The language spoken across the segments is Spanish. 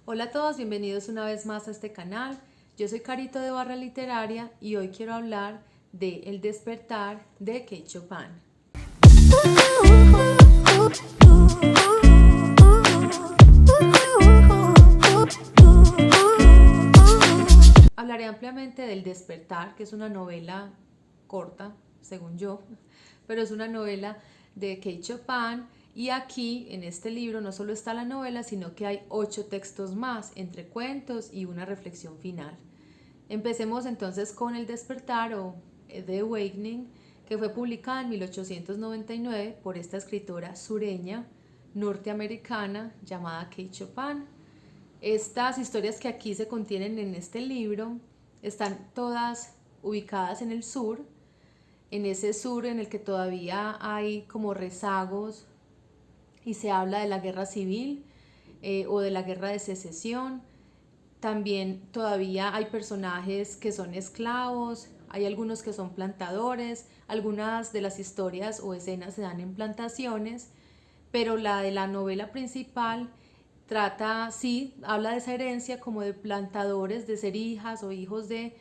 Hola a todos, bienvenidos una vez más a este canal. Yo soy Carito de Barra Literaria y hoy quiero hablar de El despertar de Kate Chopin. Hablaré ampliamente del Despertar, que es una novela corta, según yo, pero es una novela de Kate Chopin. Y aquí, en este libro, no solo está la novela, sino que hay 8 textos más, entre cuentos y una reflexión final. Empecemos entonces con El despertar o The Awakening, que fue publicada en 1899 por esta escritora sureña norteamericana llamada Kate Chopin. Estas historias que aquí se contienen en este libro están todas ubicadas en el sur, en ese sur en el que todavía hay como rezagos y se habla de la guerra civil o de la guerra de secesión. También todavía hay personajes que son esclavos, hay algunos que son plantadores, algunas de las historias o escenas se dan en plantaciones, pero la de la novela principal trata, sí, habla de esa herencia como de plantadores, de ser hijas o hijos de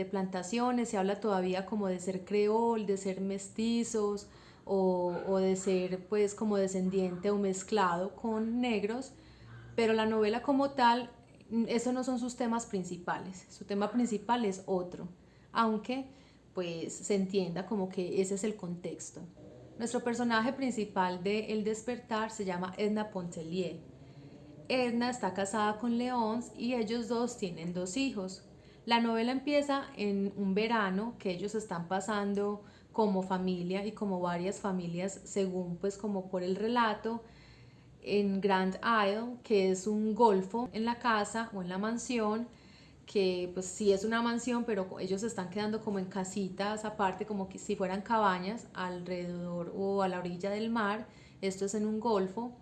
plantaciones, se habla todavía como de ser creol, de ser mestizos o de ser pues como descendiente o mezclado con negros, pero la novela como tal, esos no son sus temas principales, su tema principal es otro, aunque pues se entienda como que ese es el contexto. Nuestro personaje principal de El despertar se llama Edna Pontellier. Edna está casada con Leonce y ellos dos tienen 2 hijos. La novela empieza en un verano que ellos están pasando como familia y como varias familias según pues como por el relato en Grand Isle, que es un golfo en la casa o en la mansión, que pues sí es una mansión, pero ellos se están quedando como en casitas aparte, como que si fueran cabañas alrededor o a la orilla del mar. Esto es en un golfo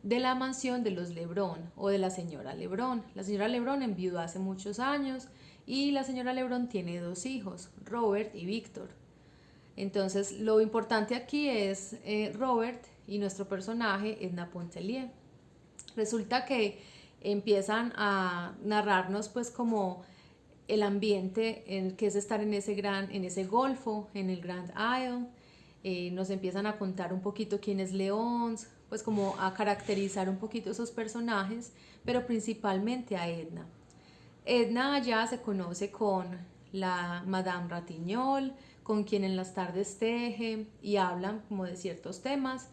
de la mansión de los Lebrón o de la señora Lebrón. La señora Lebrón enviudó hace muchos años y la señora Lebrón tiene 2 hijos, Robert y Víctor. Entonces, lo importante aquí es Robert y nuestro personaje, Edna Pontellier. Resulta que empiezan a narrarnos pues como el ambiente en que es estar en ese golfo, en el Grand Isle. Nos empiezan a contar un poquito quién es Leonce, pues como a caracterizar un poquito esos personajes, pero principalmente a Edna. Edna allá se conoce con la Madame Ratignolle, con quien en las tardes teje y hablan como de ciertos temas.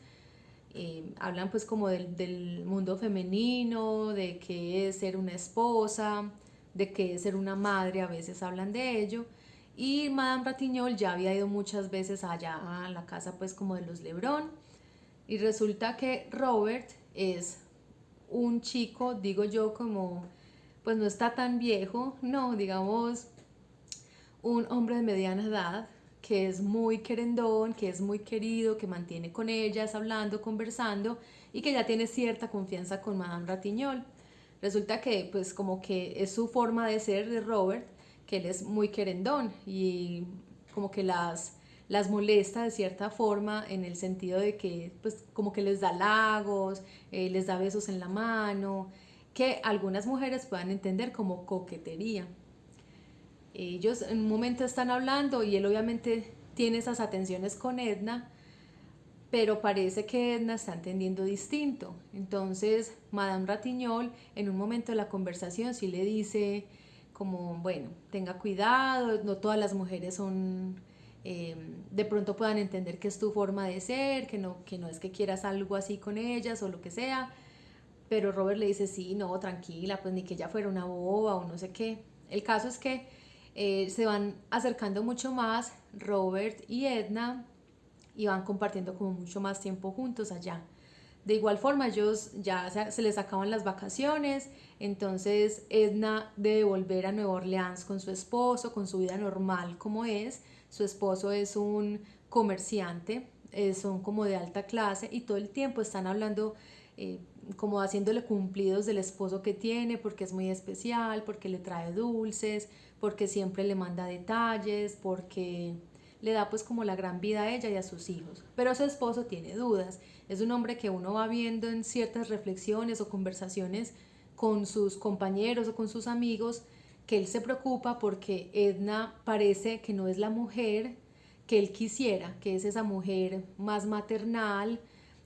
Hablan pues como del mundo femenino, de qué es ser una esposa, de qué es ser una madre, a veces hablan de ello. Y Madame Ratignolle ya había ido muchas veces allá a la casa pues como de los Lebrón. Y resulta que Robert es un chico, digo yo, como pues no está tan viejo, no, digamos un hombre de mediana edad que es muy querendón, que es muy querido, que mantiene con ellas hablando, conversando y que ya tiene cierta confianza con Madame Ratignolle. Resulta que pues como que es su forma de ser de Robert, que él es muy querendón y como que las molesta de cierta forma en el sentido de que pues como que les da halagos, les da besos en la mano, que algunas mujeres puedan entender como coquetería. Ellos en un momento están hablando y él obviamente tiene esas atenciones con Edna, pero parece que Edna está entendiendo distinto. Entonces, Madame Ratignolle en un momento de la conversación sí le dice como, bueno, tenga cuidado, no todas las mujeres son, de pronto puedan entender que es tu forma de ser, que no es que quieras algo así con ellas o lo que sea, pero Robert le dice, sí, no, tranquila, pues ni que ella fuera una boba o no sé qué. El caso es que se van acercando mucho más Robert y Edna y van compartiendo como mucho más tiempo juntos allá. De igual forma, ellos ya se les acaban las vacaciones, entonces Edna debe volver a Nueva Orleans con su esposo, con su vida normal como es. Su esposo es un comerciante, son como de alta clase y todo el tiempo están hablando eh, como haciéndole cumplidos del esposo que tiene, porque es muy especial, porque le trae dulces, porque siempre le manda detalles, porque le da pues como la gran vida a ella y a sus hijos. Pero su esposo tiene dudas, es un hombre que uno va viendo en ciertas reflexiones o conversaciones con sus compañeros o con sus amigos, que él se preocupa porque Edna parece que no es la mujer que él quisiera, que es esa mujer más maternal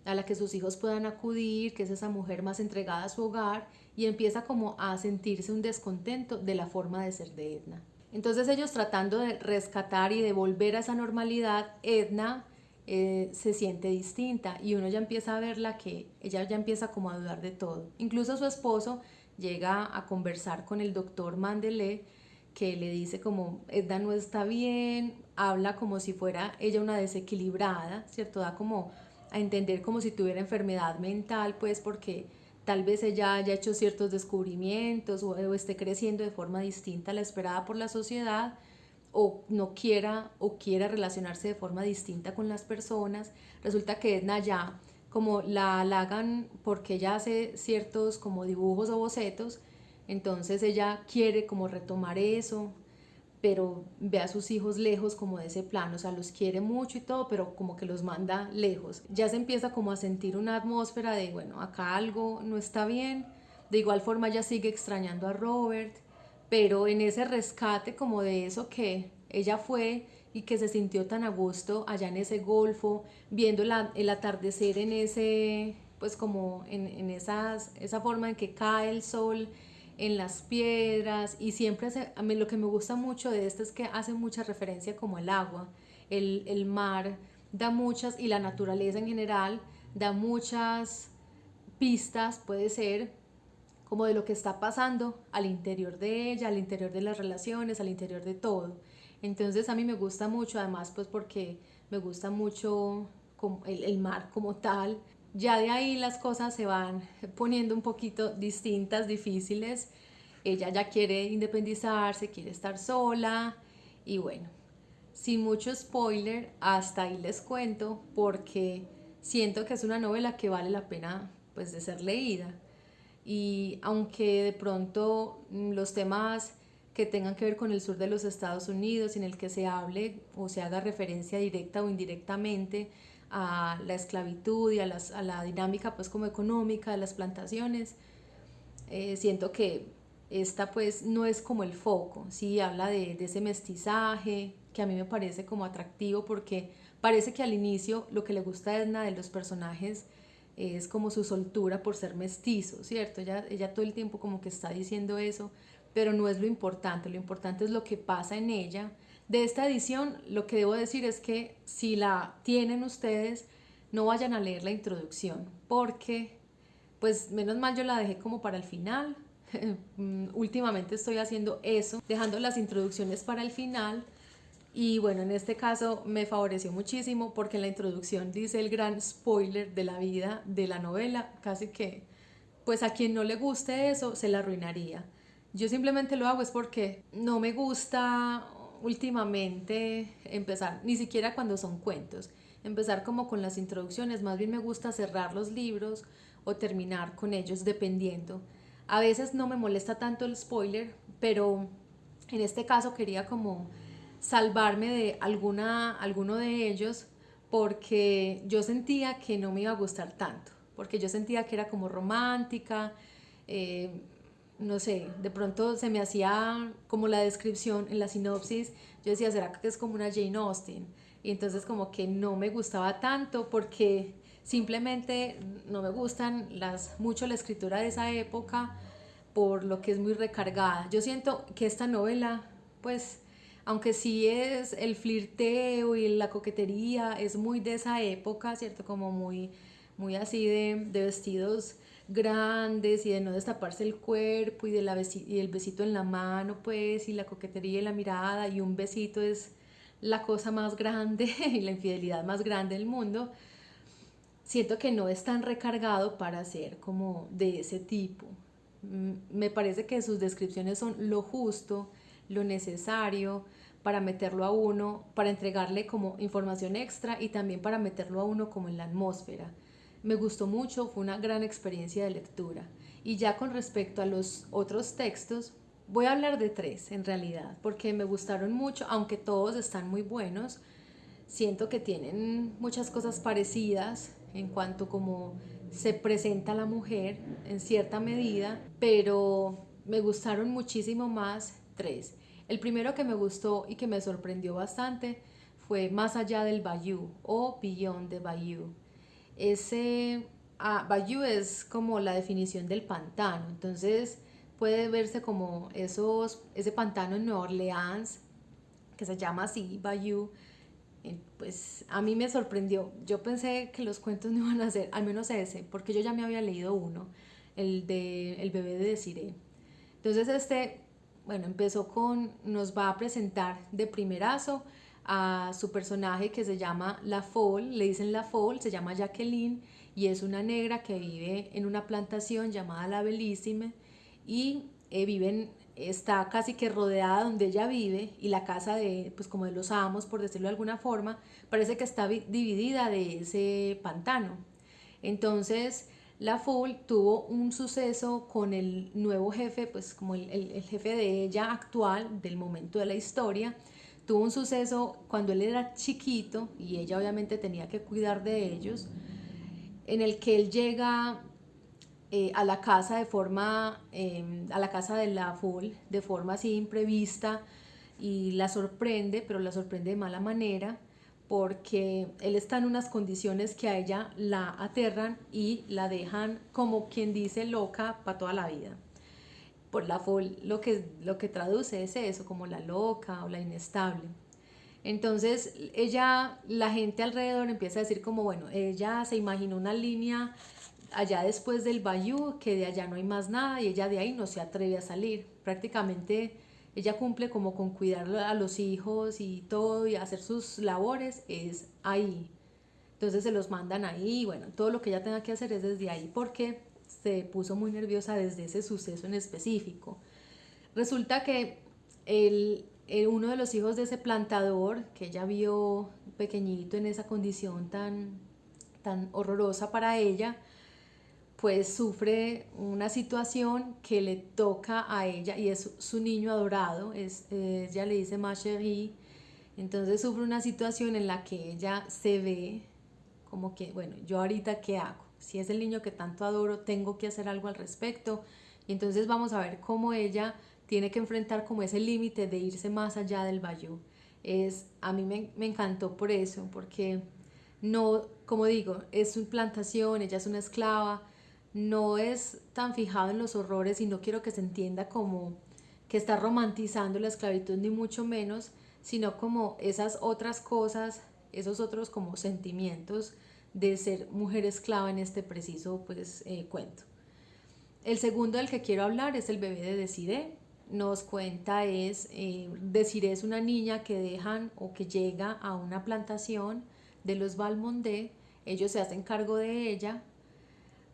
a la que sus hijos puedan acudir, que es esa mujer más entregada a su hogar, y empieza como a sentirse un descontento de la forma de ser de Edna. Entonces ellos, tratando de rescatar y de volver a esa normalidad, Edna se siente distinta y uno ya empieza a verla que ella ya empieza como a dudar de todo. Incluso su esposo llega a conversar con el doctor Mandelé, que le dice como Edna no está bien, habla como si fuera ella una desequilibrada, ¿cierto? Da como a entender como si tuviera enfermedad mental, pues porque tal vez ella haya hecho ciertos descubrimientos o esté creciendo de forma distinta a la esperada por la sociedad, o no quiera o quiera relacionarse de forma distinta con las personas. Resulta que Edna ya como la halagan porque ella hace ciertos como dibujos o bocetos, entonces ella quiere como retomar eso, pero ve a sus hijos lejos como de ese plano, o sea, los quiere mucho y todo, pero como que los manda lejos. Ya se empieza como a sentir una atmósfera de, bueno, acá algo no está bien. De igual forma ella sigue extrañando a Robert, pero en ese rescate como de eso que ella fue y que se sintió tan a gusto allá en ese golfo, viendo el atardecer en ese, pues como en esa forma en que cae el sol en las piedras, y siempre a mí lo que me gusta mucho de esto es que hace mucha referencia como el agua, el mar da muchas, y la naturaleza en general da muchas pistas, puede ser, como de lo que está pasando al interior de ella, al interior de las relaciones, al interior de todo. Entonces a mí me gusta mucho, además pues porque me gusta mucho como el mar como tal. Ya de ahí las cosas se van poniendo un poquito distintas, difíciles. Ella ya quiere independizarse, quiere estar sola, y bueno, sin mucho spoiler, hasta ahí les cuento porque siento que es una novela que vale la pena pues de ser leída. Y aunque de pronto los temas que tengan que ver con el sur de los Estados Unidos, en el que se hable o se haga referencia directa o indirectamente a la esclavitud y a la dinámica pues como económica de las plantaciones, siento que esta pues no es como el foco. Sí habla de ese mestizaje que a mí me parece como atractivo, porque parece que al inicio lo que le gusta a Edna de los personajes es como su soltura por ser mestizo, ¿cierto? Ella todo el tiempo como que está diciendo eso, pero no es lo importante es lo que pasa en ella. De esta edición, lo que debo decir es que si la tienen ustedes, no vayan a leer la introducción, porque pues menos mal yo la dejé como para el final. Últimamente estoy haciendo eso, dejando las introducciones para el final. Y bueno, en este caso me favoreció muchísimo porque en la introducción dice el gran spoiler de la vida de la novela, casi que pues a quien no le guste eso se la arruinaría. Yo simplemente lo hago es porque no me gusta últimamente empezar, ni siquiera cuando son cuentos, empezar como con las introducciones. Más bien me gusta cerrar los libros o terminar con ellos dependiendo. A veces no me molesta tanto el spoiler, pero en este caso quería como salvarme de alguno de ellos, porque yo sentía que no me iba a gustar tanto, porque yo sentía que era como romántica, eh, no sé, de pronto se me hacía como la descripción en la sinopsis, yo decía, ¿será que es como una Jane Austen? Y entonces como que no me gustaba tanto porque simplemente no me gustan mucho la escritura de esa época, por lo que es muy recargada. Yo siento que esta novela, pues, aunque sí es el flirteo y la coquetería, es muy de esa época, ¿cierto? Como muy así de vestidos grandes y de no destaparse el cuerpo y, y el besito en la mano, pues, y la coquetería y la mirada, y un besito es la cosa más grande y la infidelidad más grande del mundo. Siento que no es tan recargado para ser como de ese tipo. Me parece que sus descripciones son lo justo, lo necesario para meterlo a uno, para entregarle como información extra y también para meterlo a uno como en la atmósfera. Me gustó mucho, fue una gran experiencia de lectura. Y ya con respecto a los otros textos, voy a hablar de tres en realidad, porque me gustaron mucho, aunque todos están muy buenos. Siento que tienen muchas cosas parecidas en cuanto como se presenta la mujer en cierta medida, pero me gustaron muchísimo más tres. El primero que me gustó y que me sorprendió bastante fue Más allá del Bayou o Beyond the Bayou. Ese Bayou es como la definición del pantano, entonces puede verse como ese pantano en Nueva Orleans, que se llama así, Bayou. Pues a mí me sorprendió. Yo pensé que los cuentos no iban a ser, al menos ese, porque yo ya me había leído uno, el de El bebé de Desiree. Entonces bueno, nos va a presentar de primerazo a su personaje que se llama La Folle, le dicen La Folle, se llama Jacqueline y es una negra que vive en una plantación llamada La Bellissime y está casi que rodeada donde ella vive y la casa pues como de los amos, por decirlo de alguna forma, parece que está dividida de ese pantano. Entonces, la Fool tuvo un suceso con el nuevo jefe, pues como el jefe de ella actual, del momento de la historia. Tuvo un suceso cuando él era chiquito y ella obviamente tenía que cuidar de ellos, en el que él llega a la casa a la casa de la Fool de forma así imprevista y la sorprende, pero la sorprende de mala manera porque él está en unas condiciones que a ella la aterran y la dejan como quien dice loca para toda la vida. Por la Fool lo que traduce es eso, como la loca o la inestable. Entonces la gente alrededor empieza a decir como, bueno, ella se imaginó una línea allá después del Bayou, que de allá no hay más nada y ella de ahí no se atreve a salir. Prácticamente ella cumple como con cuidar a los hijos y todo y hacer sus labores es ahí. Entonces se los mandan ahí y bueno, todo lo que ella tenga que hacer es desde ahí porque se puso muy nerviosa desde ese suceso en específico. Resulta que uno de los hijos de ese plantador, que ella vio pequeñito en esa condición tan horrorosa para ella, pues sufre una situación que le toca a ella y es su niño adorado, ella le dice ma chérie, entonces sufre una situación en la que ella se ve como que, bueno, yo ahorita qué hago, si es el niño que tanto adoro, tengo que hacer algo al respecto, y entonces vamos a ver cómo ella tiene que enfrentar como ese límite de irse más allá del Bayou. A mí me encantó por eso, porque no, como digo, es una plantación, ella es una esclava, no es tan fijado en los horrores y no quiero que se entienda como que está romantizando la esclavitud ni mucho menos, sino como esas otras cosas, esos otros como sentimientos de ser mujer esclava en este preciso pues cuento. El segundo del que quiero hablar es El bebé de Desiree. Nos cuenta Desiree es una niña que dejan o que llega a una plantación de los Valmondé, ellos se hacen cargo de ella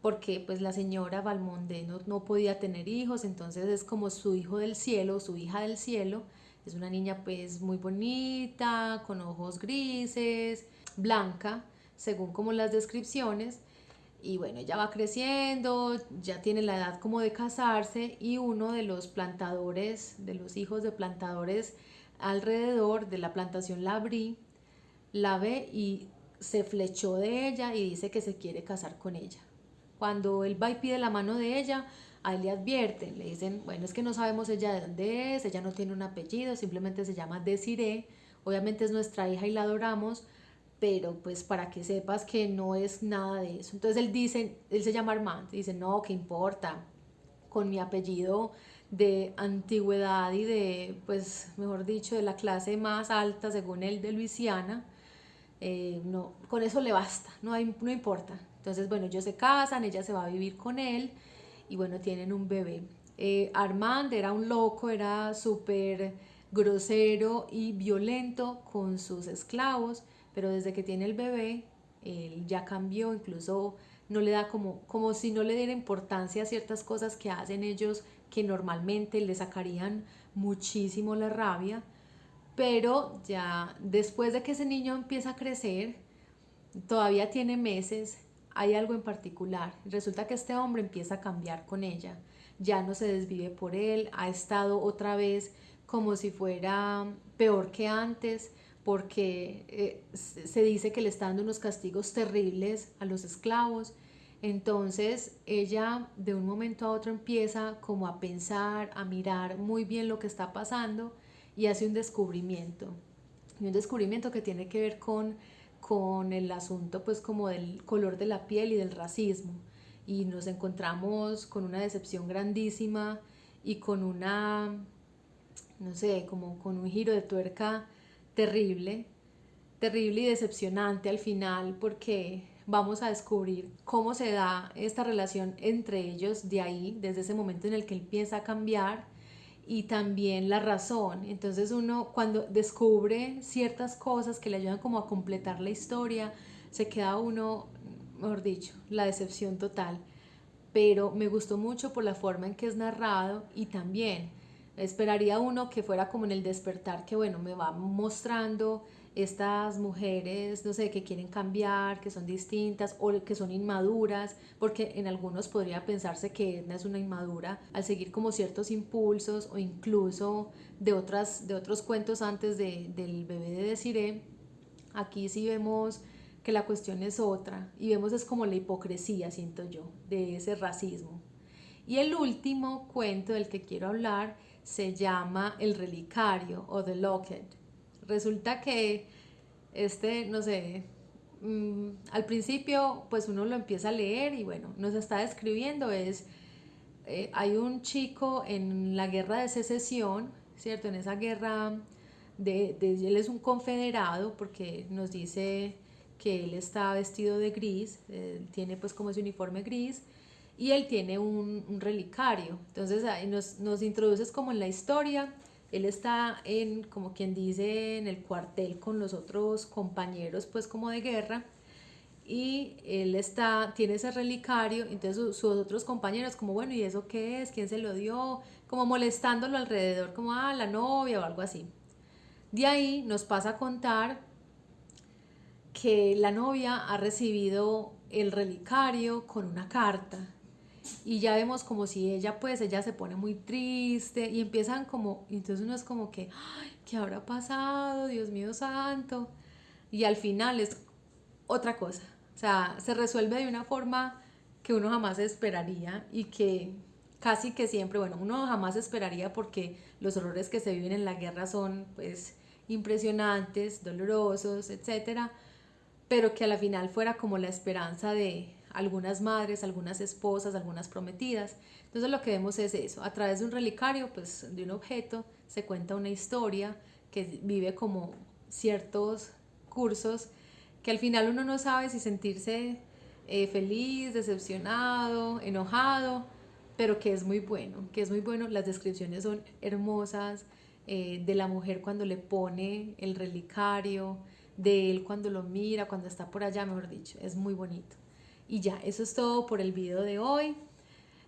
porque pues la señora Valmondé no podía tener hijos, entonces es como su hijo del cielo, su hija del cielo, es una niña pues muy bonita, con ojos grises, blanca, según como las descripciones, y bueno, ella va creciendo, ya tiene la edad como de casarse y uno de los plantadores, de los hijos de plantadores alrededor de la plantación Labrí, la ve y se flechó de ella y dice que se quiere casar con ella. Cuando él va y pide la mano de ella, a él le advierten, le dicen, bueno, es que no sabemos ella de dónde es, ella no tiene un apellido, simplemente se llama Desiree, obviamente es nuestra hija y la adoramos, pero pues para que sepas que no es nada de eso. Entonces él se llama Armand, dice, no, ¿qué importa? Con mi apellido de antigüedad y de, pues, mejor dicho, de la clase más alta, según él, de Luisiana, no, con eso le basta, no importa. Entonces, bueno, ellos se casan, ella se va a vivir con él y bueno, tienen un bebé. Armand era un loco, era súper grosero y violento con sus esclavos, pero desde que tiene el bebé, él ya cambió, incluso no le da como si no le diera importancia a ciertas cosas que hacen ellos que normalmente le sacarían muchísimo la rabia, pero ya después de que ese niño empieza a crecer, todavía tiene meses, hay algo en particular. Resulta que este hombre empieza a cambiar con ella, ya no se desvive por él, ha estado otra vez como si fuera peor que antes, porque se dice que le está dando unos castigos terribles a los esclavos. Entonces ella de un momento a otro empieza como a pensar, a mirar muy bien lo que está pasando y hace un descubrimiento. Y un descubrimiento que tiene que ver con el asunto pues como del color de la piel y del racismo. Y nos encontramos con una decepción grandísima y con una, no sé, como con un giro de tuerca terrible, terrible y decepcionante al final, porque vamos a descubrir cómo se da esta relación entre ellos de ahí, desde ese momento en el que él empieza a cambiar, y también la razón. Entonces uno cuando descubre ciertas cosas que le ayudan como a completar la historia, se queda uno, mejor dicho, la decepción total. Pero me gustó mucho por la forma en que es narrado, y también esperaría uno que fuera como en El Despertar, que bueno, me va mostrando estas mujeres, no sé, que quieren cambiar, que son distintas o que son inmaduras, porque en algunos podría pensarse que Edna es una inmadura al seguir como ciertos impulsos, o incluso de otros cuentos antes del bebé de Desiree. Aquí sí vemos que la cuestión es otra, y vemos es como la hipocresía, siento yo, de ese racismo. Y el último cuento del que quiero hablar se llama El Relicario o The Locket. Resulta que no sé, al principio pues uno lo empieza a leer y bueno, nos está describiendo hay un chico en la guerra de secesión, ¿cierto? En esa guerra él es un confederado, porque nos dice que él está vestido de gris, él tiene pues como ese uniforme gris, y él tiene un relicario. Entonces ahí nos introduces como en la historia. Él está en, como quien dice, en el cuartel con los otros compañeros pues como de guerra, y él tiene ese relicario. Entonces sus otros compañeros como, bueno, ¿y eso qué es? ¿Quién se lo dio? Como molestándolo alrededor, como, la novia o algo así. De ahí nos pasa a contar que la novia ha recibido el relicario con una carta, y ya vemos como si ella se pone muy triste y empiezan como, entonces uno es como que, ay, ¿qué habrá pasado? Dios mío santo. Y al final es otra cosa, o sea, se resuelve de una forma que uno jamás esperaría, y que casi que siempre, bueno, uno jamás esperaría, porque los horrores que se viven en la guerra son pues impresionantes, dolorosos, etcétera, pero que a la final fuera como la esperanza de algunas madres, algunas esposas, algunas prometidas. Entonces lo que vemos es eso, a través de un relicario, pues de un objeto, se cuenta una historia que vive como ciertos cursos, que al final uno no sabe si sentirse feliz, decepcionado, enojado, pero que es muy bueno, que es muy bueno. Las descripciones son hermosas, de la mujer cuando le pone el relicario, de él cuando lo mira, cuando está por allá, mejor dicho, es muy bonito. Y ya, eso es todo por el video de hoy.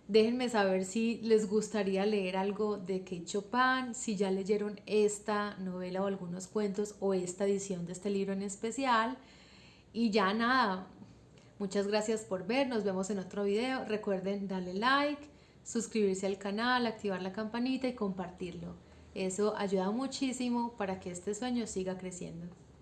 Déjenme saber si les gustaría leer algo de Kate Chopin, si ya leyeron esta novela o algunos cuentos, o esta edición de este libro en especial. Y ya nada, muchas gracias por ver, nos vemos en otro video. Recuerden darle like, suscribirse al canal, activar la campanita y compartirlo. Eso ayuda muchísimo para que este sueño siga creciendo.